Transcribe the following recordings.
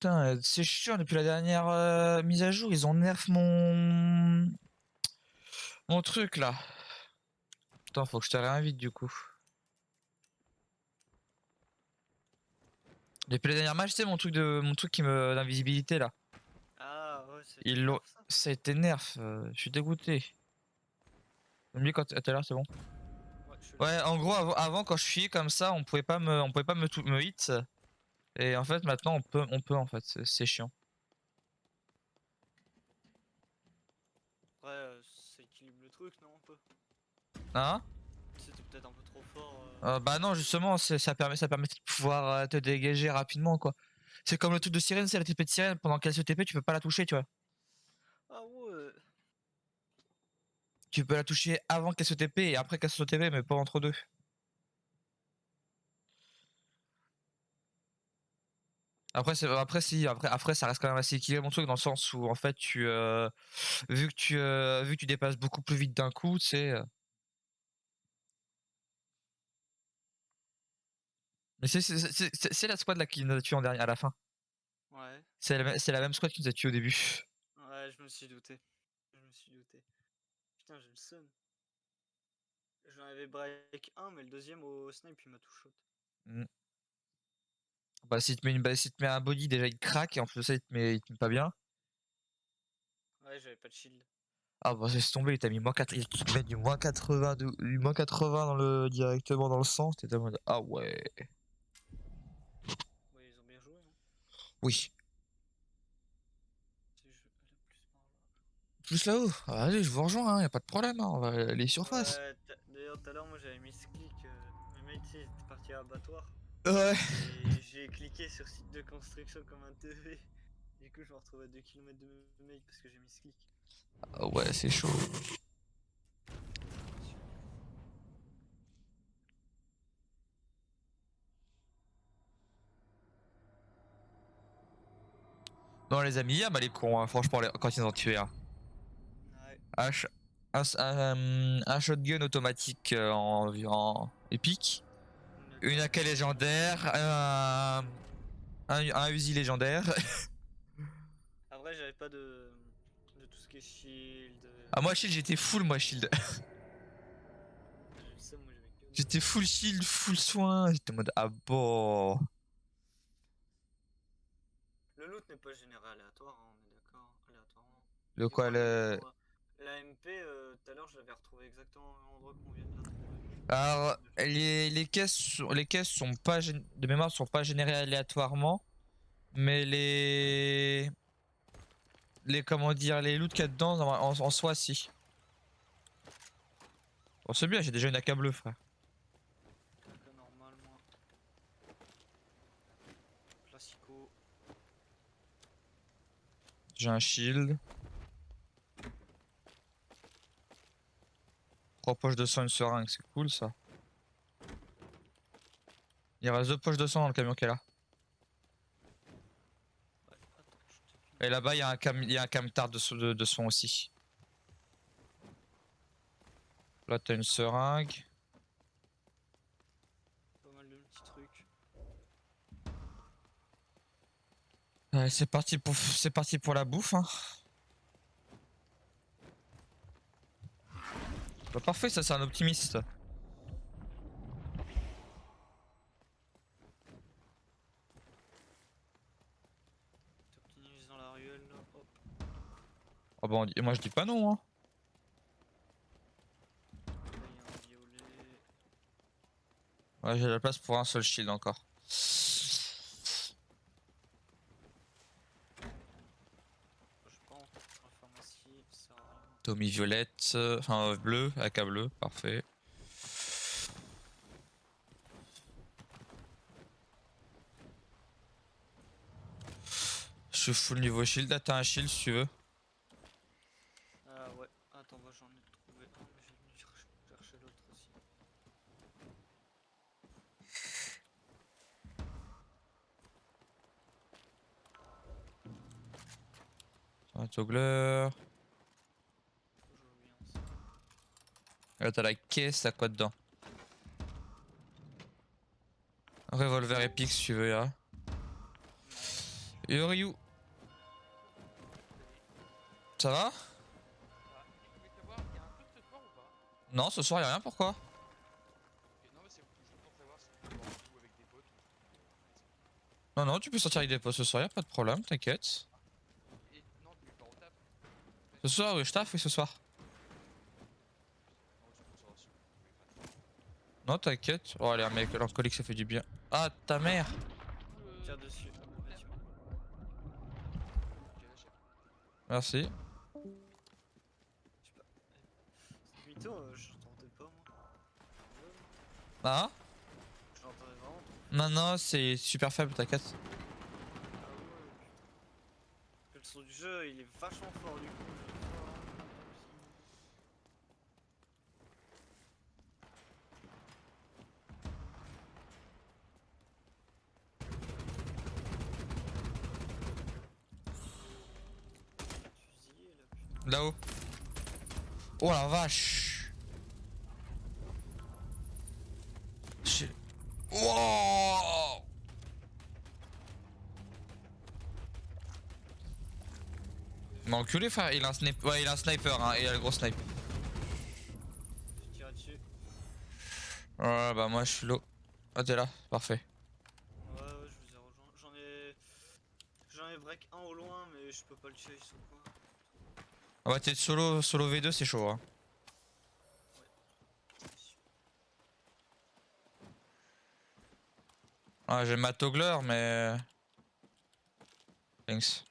putain, c'est chiant depuis la dernière mise à jour, ils ont nerf mon truc là. Attends, faut que je te réinvite du coup. Depuis la dernière match, tu sais mon truc qui me d'invisibilité là. Ah ouais, c'est Ils l'ont, ça. ça a été nerf, je suis dégoûté. Oublie quand tout à l'heure, c'est bon. Ouais, en gros avant quand je fuyais comme ça, on pouvait pas me hit. Et en fait maintenant on peut en fait, c'est chiant. Après, ça équilibre le truc, non, un peu. Hein? C'était peut-être un peu trop fort. Bah non, justement, ça permet de pouvoir te dégager rapidement, quoi. C'est comme le truc de sirène, c'est la TP de sirène, pendant qu'elle se TP, tu peux pas la toucher, tu vois. Ah ouais. Tu peux la toucher avant qu'elle se TP et après qu'elle se TP, mais pas entre deux. Après ça reste quand même assez équilibré mon truc dans le sens où en fait vu que tu dépasses beaucoup plus vite d'un coup, tu sais. Mais c'est la squad là qui nous a tué en dernier à la fin. Ouais. C'est la même squad qui nous a tué au début. Ouais, je me suis douté. Putain, j'ai le seum. J'en avais break 1, mais le deuxième au snipe, il m'a tout shot. Mm. Bah si te met un body déjà il craque et en plus de ça il te met pas bien. Ouais, j'avais pas de shield. Ah bah laisse tomber, il t'a mis il te met du moins 80 du moins 80 dans le directement dans le sang, t'es en mode ah ouais. Ouais, ils ont bien joué, hein. Oui. Si je allais plus par là. Plus là-haut. Ah, allez, je vous rejoins, hein, y a pas de problème, hein, on va aller surface. Ouais, d'ailleurs, tout à l'heure, moi j'avais mis ce clic. Mais mec, tu sais, j'étais parti à abattoir. Ouais. Et j'ai cliqué sur site de construction comme un teubé. Du coup, je me retrouve à 2 km de mes mails parce que j'ai mis ce clic. Ah ouais, c'est chaud. Non les amis, ah bah les cons, hein, franchement quand ils ont tué hein. Ouais. Un shotgun automatique en épique, une AK légendaire, un Uzi légendaire. Après, j'avais pas de tout ce qui est shield. Ah moi shield j'étais full moi shield. J'ai le seum, moi j'avais que dalle. J'étais full shield, full soin, j'étais en mode ah bon. Le loot n'est pas généré aléatoire, hein, on est d'accord. Aléatoirement. Le C'est quoi quoi le. la MP, tout à l'heure, je l'avais retrouvé exactement au même endroit qu'on vient de la trouver. Alors les caisses sont pas de mémoire sont pas générées aléatoirement, mais les comment dire les loots qu'il y a dedans en soi si. Bon c'est bien, j'ai déjà une AK bleue frère. Donc, normalement. Classico. J'ai un shield. 3 poches de sang, une seringue, c'est cool ça. Il reste 2 poches de sang dans le camion qui est là. Ouais, attends, Et là-bas il y a un camtard de son aussi. Là t'as une seringue. pas mal de petits trucs. Ouais, c'est parti pour la bouffe hein. Bah parfait, ça c'est un optimiste. T'optimises dans la ruelle, là, hop. Oh bah moi je dis pas non hein. Là, il y a un violet. Ouais j'ai la place pour un seul shield encore. Je pense, la pharmacie, ça sert à rien. Tommy violette, enfin bleu, AK bleu, parfait. Je suis full niveau shield, là t'as un shield si tu veux. Ah ouais, attends, moi j'en ai trouvé un, mais j'ai dû chercher l'autre aussi. Un toggler. Je veux bien ça. Là t'as la caisse, t'as quoi dedans? Un revolver épique si tu veux là. Non, merci. Yoryu, ça va? Je voulais savoir, il y a un truc ce soir ou pas? Non, ce soir y'a rien, pourquoi? Ok, non, mais c'est juste pour savoir si tu peux voir un coup avec des potes ou. Non, non, tu peux sortir avec des potes ce soir, y'a pas de problème, t'inquiète. Et non, tu pars au taf. Ce soir, oui, je taffe, oui, ce soir. Non, c'est pour savoir si vous pouvez gratuit. Non, t'inquiète. Oh, allez, un mec, l'alcoolique, ça fait du bien. Ah, ta mère! Tire dessus, le bâtiment. Ok, là, chef. Merci. Je sais pas. Cette mytho, je l'entendais pas moi. Ah? Je l'entendais vraiment trop. Non, non, c'est super faible, t'inquiète. Ah ouais. Le son du jeu, il est vachement fort du coup. Fusillé là, putain. Là-haut. Oh la vache! J'ai- Wow! Il m'a enculé, frère. Il a un sniper. Ouais, il a un sniper, hein. Il a le gros snipe. Je tire dessus. Ouais, bah, moi, je suis low. Ah, t'es là, parfait. Ouais, ouais, je vous ai rejoint. J'en ai break un au loin, mais je peux pas le chase ou quoi. Ah, bah, t'es solo V2, c'est chaud, hein. Ah, j'ai ma toggler, mais. Thanks.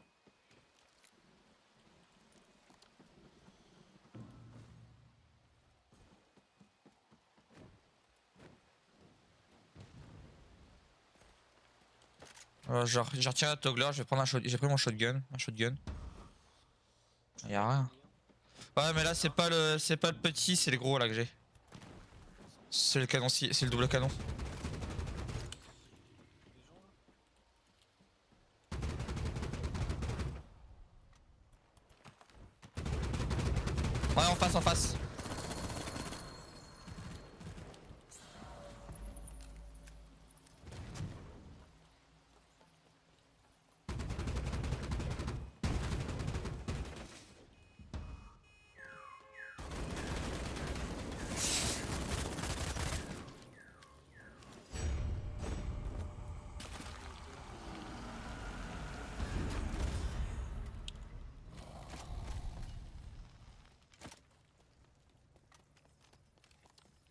Genre, j'ai retiré la toggler, je vais prendre un shot. J'ai pris mon shotgun. Un shotgun. Y'a rien. Ouais, mais là, c'est pas le petit, c'est le gros là que j'ai. C'est le canon, c'est le double canon. Les gens là. Ouais, en face, en face.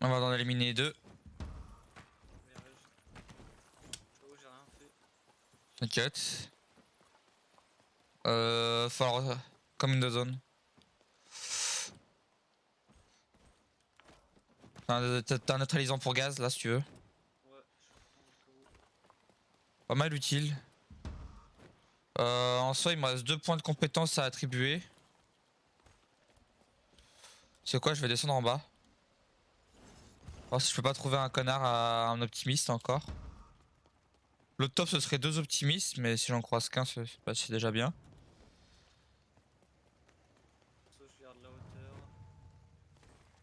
On va en éliminer deux. Mais ouais, j'avoue, j'ai rien fait. T'inquiète. Faut alors, comme une zone. T'as un neutralisant pour gaz là si tu veux. Ouais, je prends le coup. Pas mal utile. En soi, il me reste 2 points de compétence à attribuer. C'est quoi, je vais descendre en bas. Alors si je peux pas trouver un connard à un optimiste encore. Le top ce serait 2 optimistes, mais si j'en croise qu'un, c'est déjà bien. Soit je garde la hauteur.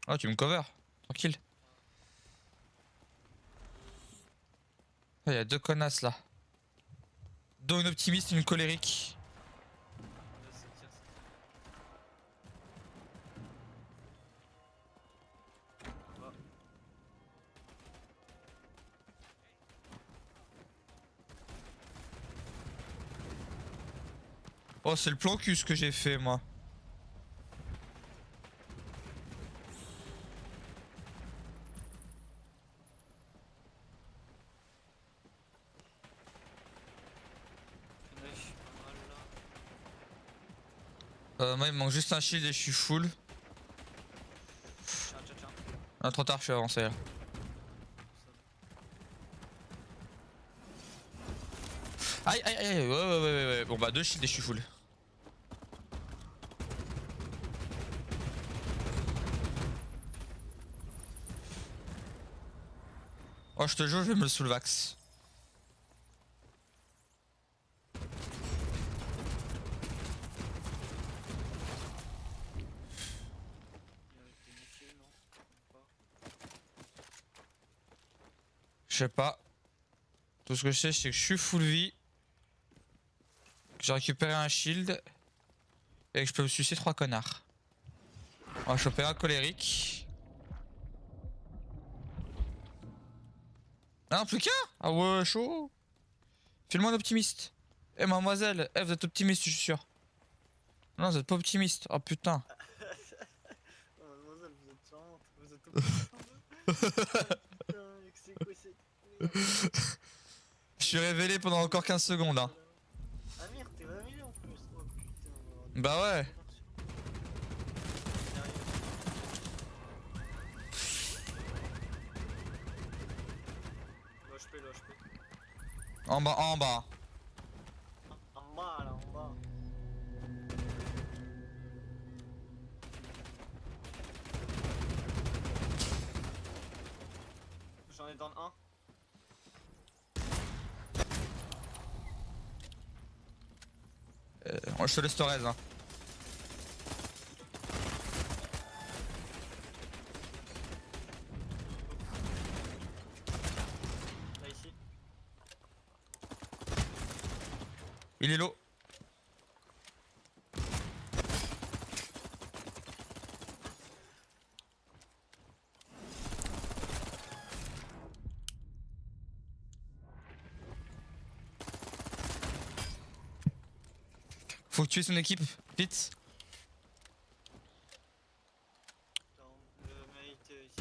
Ah, tu me cover, tranquille. Il y a 2 connasses là. Dont une optimiste et une colérique. Là, ça tire, ça tire. Ah, Oh, c'est le plan cul ce que j'ai fait moi. là, je suis pas mal là. Moi il me manque juste un shield et je suis full. Tiens, tiens, tiens. Ah, trop tard, je suis avancé là. Aïe aïe aïe, ouais. Bon bah 2 shields et je suis full. Oh, je te jure, je vais me le soulvax. Il avait été niqué, non? Ou pas? Je sais pas. Tout ce que je sais, c'est que je suis full vie. J'ai récupéré un shield. Et que je peux me sucer 3 connards. On va choper un colérique. Ah non, plus qu'un. Ah ouais, chaud. File-moi un optimiste. Eh mademoiselle, eh vous êtes optimiste je suis sûr. Non vous êtes pas optimiste, oh putain. Oh, mademoiselle, vous êtes charmante, vous êtes optimiste. Putain, mec, c'est quoi cette merde? Je suis révélé pendant encore 15 secondes hein. Ah merde, t'es réveillé en plus. Oh putain, on va avoir des Bah ouais. L'HP, l'HP. En bas, en bas. En bas, là, en bas. J'en ai dans le 1. Je te laisse Torres hein. Là, ici. Il est low. Faut tuer son équipe, vite. Attends, le mate ici.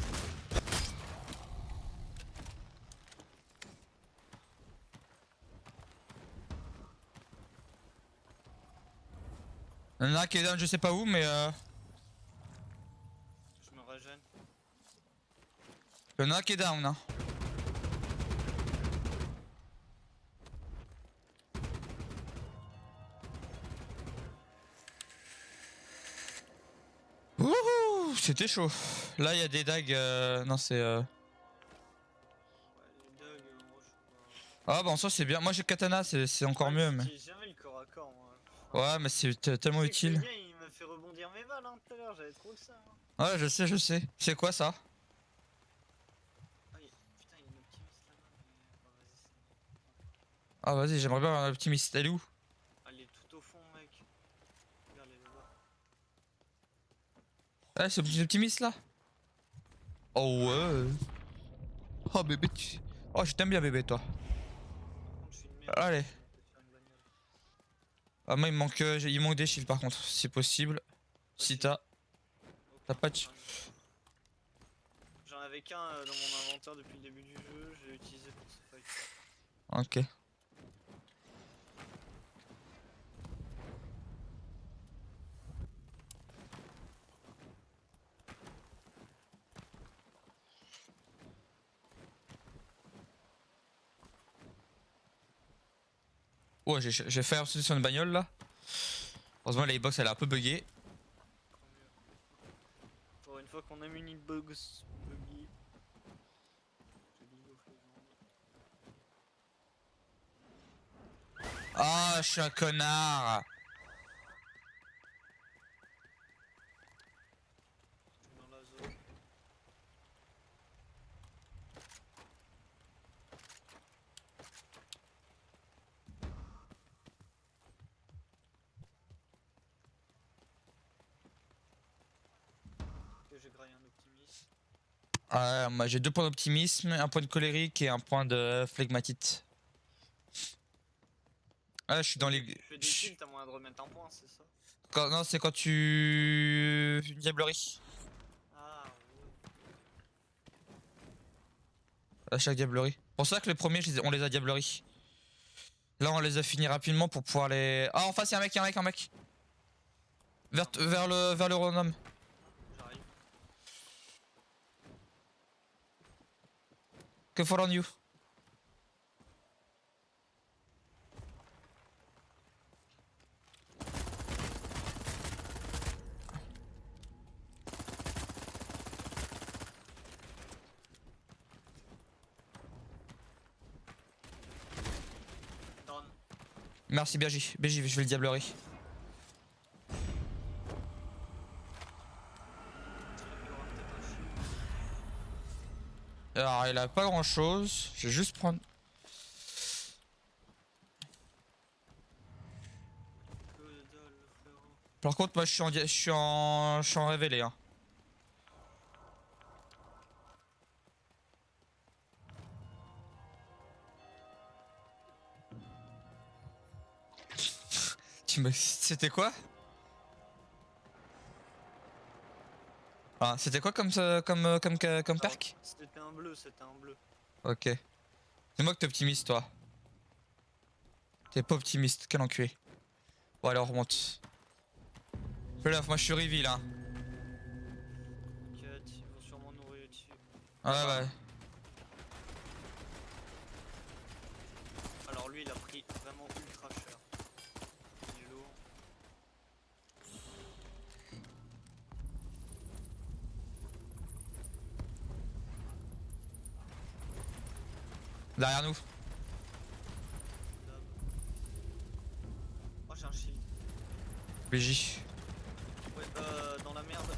Il y en a un qui est down je sais pas où mais Je me régène. il y en a un qui est down hein. Wouhou, c'était chaud. Là il y a des dagues, non c'est Ouais, les dogs, moi je suis pas. Ah bah en soi c'est bien, moi j'ai katana c'est encore Ouais, mieux mais... j'utilise jamais le corps à corps, moi. Ouais mais c'est tellement Tu sais que le utile. gars, il m'a fait rebondir mes balles hein, tout à l'heure, j'avais trop le seum. Hein. Ouais je sais je sais. C'est quoi ça? Ah, putain, il y a une optimiste là-bas, mais. Bah, vas-y, c'est. Ah vas-y j'aimerais bien avoir un optimiste, elle est où? Ah, elle est tout au fond, mec. Regarde, elle est là. Ah c'est l'optimiste là? Oh ouais. Oh bébé Oh je t'aime bien bébé toi. Par contre, je suis une merde. Allez. Je vais peut-être faire une bagnole. Ah moi il manque des shields par contre, si possible. Si t'as... T'as pas de... J'en avais qu'un dans mon inventaire depuis le début du jeu, je l'ai utilisé pour ce fight. Ok. Ouais j'ai fait absolument sur une bagnole là. Heureusement la hitbox elle est un peu buggée. Tant mieux. Pour une fois qu'on a mis une hitbox buggy. J'ai League of Legends. Ah je suis un connard. Je suis dans la zone. Ok, j'ai graillé un optimiste. Moi j'ai 2 points d'optimisme, un point de colérique et un point de flegmatite. Ah je suis dans les... Tu fais des kills, t'as moyen de remettre un point, c'est ça? Non c'est quand tu... Une diablerie. Ah ouais. À chaque diablerie. Pour ça que les premiers on les a diablerie. Là on les a finis rapidement pour pouvoir les... Ah en face y'a un mec. Vers le Ronom. J'arrive. Que for on you. Down. Merci BJ, je vais le diablerie. Il y aura peut-être un shield. Alors il a pas grand chose. Je vais juste prendre... Par contre, moi je suis en révélé. Hein. C'était quoi? Ah, c'était quoi comme, comme perk? C'était un bleu, c'était un bleu. Ok. C'est moi que t'es optimiste, toi. T'es pas optimiste, quel enculé. Bon, allez, on remonte. Fais gaffe, moi je suis reveal, hein. T'inquiète, ils vont sûrement nous rouler dessus. Ouais, ouais. Alors lui, il a pris vraiment ultra cher. Il est lourd. Derrière nous. Dab. Oh, j'ai un shield. BJ. Ouais, dans la merde.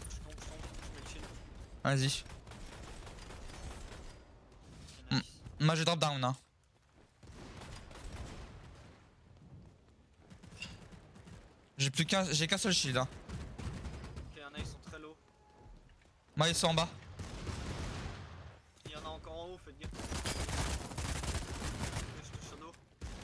Je tombe, je mets le shield. Vas-y. Ok, nice. Moi je drop down, hein. J'ai qu'un seul shield, hein. Ok, y'en a, ils sont très low. Moi ils sont en bas. Il y en a encore en haut, faites gaffe. Ok, je te shadow. Je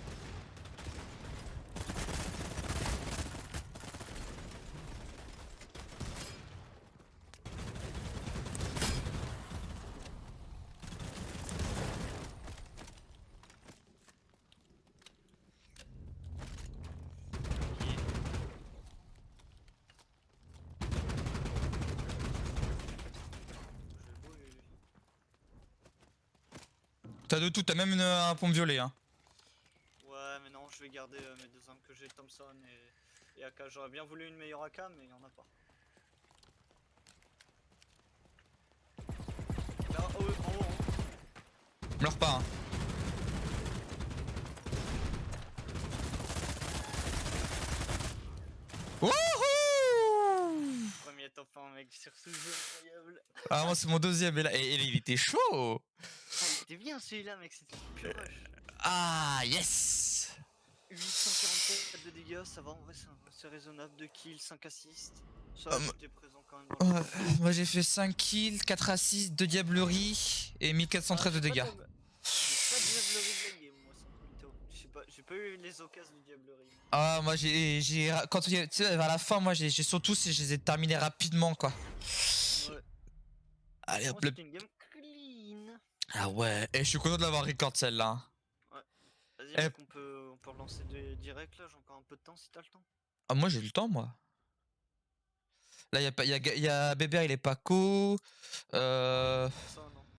vais le lui. T'as de tout, t'as même un pompe violet, hein. Ouais, mais non, je vais garder mes deux armes que j'ai, Thompson et AK. J'aurais bien voulu une meilleure AK, mais il y en a pas. Là, en haut, en haut. Meurs pas, hein. Wouhou! Premier top 1 mec sur ce jeu, incroyable. Ah, moi c'est mon deuxième, et il était chaud! Ah, il était bien celui-là, mec, c'était pure rush. Ah, yes! 847 de dégâts, ça va en vrai, c'est raisonnable. 2 kills, 5 assists. Ça, j'étais présent quand même dans le jeu. Moi j'ai fait 5 kills, 4 assists, 2 diableries et 1413 de dégâts. J'ai pas de diablerie de la game, moi, sans mytho. J'ai pas eu les occasions de diablerie. Ah, moi quand tu sais, vers la fin, moi j'ai surtout je les ai terminés rapidement, quoi. Ouais. Allez hop, Moi, le... c'était une game clean. Ah ouais, et je suis content de l'avoir record celle-là. Ouais. Vas-y, Eh. mec, on peut relancer direct là, j'ai encore un peu de temps si t'as le temps. Ah, moi j'ai le temps, moi. Là, y a Bébert, il est pas co. Ça,